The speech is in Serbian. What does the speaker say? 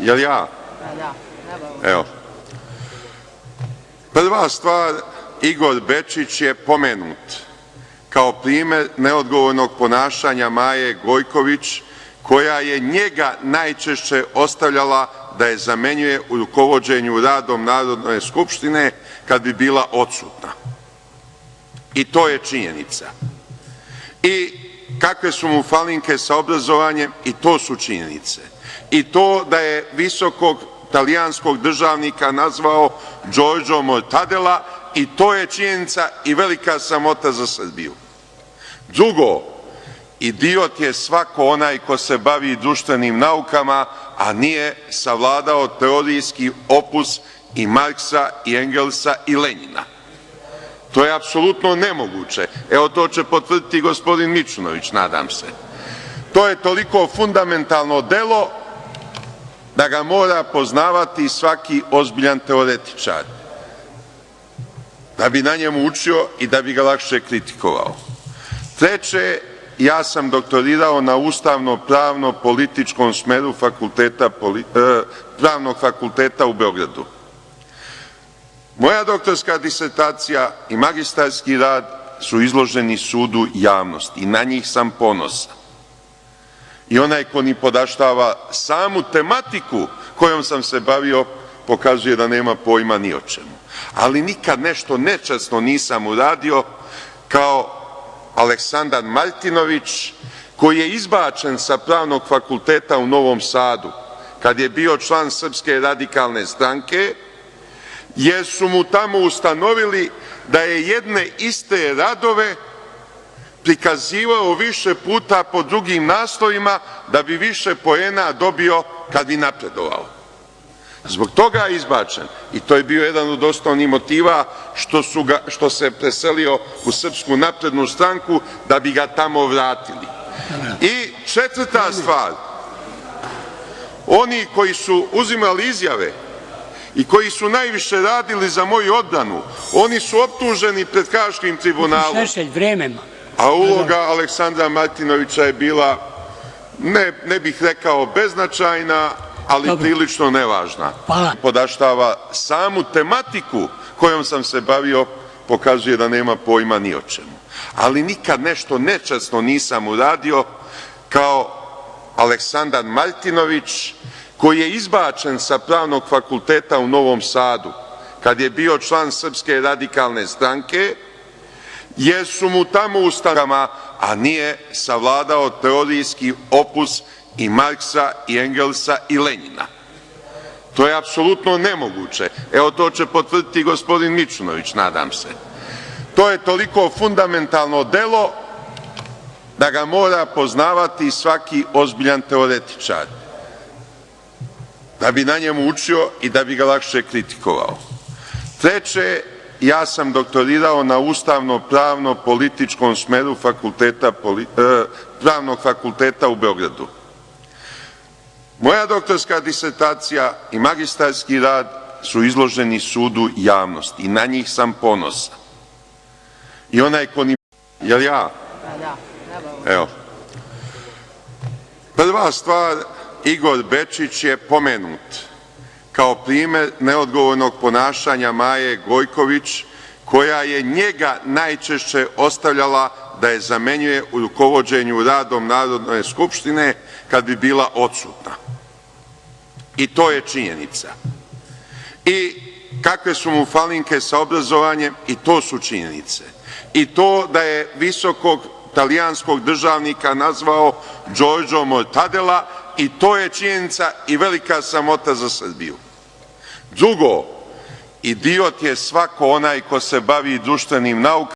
Jel ja? Evo. Prva stvar, Igor Bečić je pomenut kao primer neodgovornog ponašanja Maje Gojković, koja je njega najčešće ostavljala da je zamenjuje u rukovođenju radom Narodne skupštine kad bi bila odsutna. I to je činjenica. I kakve su mu falinke sa obrazovanjem, i to su činjenice. I to da je visokog italijanskog državnika nazvao Džordžo Mortadela, i to je činjenica i velika sramota za Srbiju. Drugo, idiot je svako onaj ko se bavi društvenim naukama, a nije savladao teorijski opus i Marksa i Engelsa i Lenjina. To je apsolutno nemoguće. Evo, to će potvrditi gospodin Mićunović, nadam se. To je toliko fundamentalno delo da ga mora poznavati svaki ozbiljan teoretičar, da bi na njemu učio i da bi ga lakše kritikovao. Treće, ja sam doktorirao na ustavno-pravno-političkom smeru Pravnog fakulteta u Beogradu. Moja doktorska disertacija i magistarski rad su izloženi sudu javnosti i na njih sam ponosan. I onaj ko nipodaštava samu tematiku kojom sam se bavio pokazuje da nema pojma ni o čemu. Ali nikad nešto nečasno nisam uradio kao Aleksandar Martinović, koji je izbačen sa Pravnog fakulteta u Novom Sadu kad je bio član Srpske radikalne stranke, jer su mu tamo ustanovili da je jedne iste radove prikazivao više puta po drugim naslovima da bi više poena dobio kad bi napredovao. Zbog toga je izbačen i to je bio jedan od osnovnih motiva što se preselio u Srpsku naprednu stranku, da bi ga tamo vratili. I četvrta stvar, oni koji su uzimali izjave i koji su najviše radili za moju odbranu, oni su optuženi pred Haškim tribunalom. A uloga Aleksandra Martinovića je bila, ne bih rekao beznačajna, ali prilično nevažna. Podaštava samu tematiku kojom sam se bavio pokazuje da nema pojma ni o čemu. Ali nikad nešto nečasno nisam uradio kao Aleksandar Martinović, koji je izbačen sa Pravnog fakulteta u Novom Sadu kad je bio član Srpske radikalne stranke, jer su mu tamo ustanovili, a nije savladao teorijski opus i Marksa i Engelsa i Lenjina. To je apsolutno nemoguće. Evo, to će potvrditi gospodin Mićunović, nadam se. To je toliko fundamentalno delo da ga mora poznavati svaki ozbiljan teoretičar, da bi na njemu učio i da bi ga lakše kritikovao. Treće, ja sam doktorirao na ustavno-pravno-političkom smeru Pravnog fakulteta u Beogradu. Moja doktorska disertacija i magistarski rad su izloženi sudu javnosti i na njih sam ponosan. I onaj ko ni... Jel ja? Evo. Prva stvar, Igor Bečić je pomenut kao primer neodgovornog ponašanja Maje Gojković, koja je njega najčešće ostavljala da je zamenjuje u rukovođenju radom Narodne skupštine kad bi bila odsutna. I to je činjenica. I kakve su mu falinke sa obrazovanjem, i to su činjenice. I to da je visokog italijanskog državnika nazvao Džordžo Mortadela, i to je činjenica i velika sramota za Srbiju. Drugo, idiot je svako onaj ko se bavi društvenim naukama,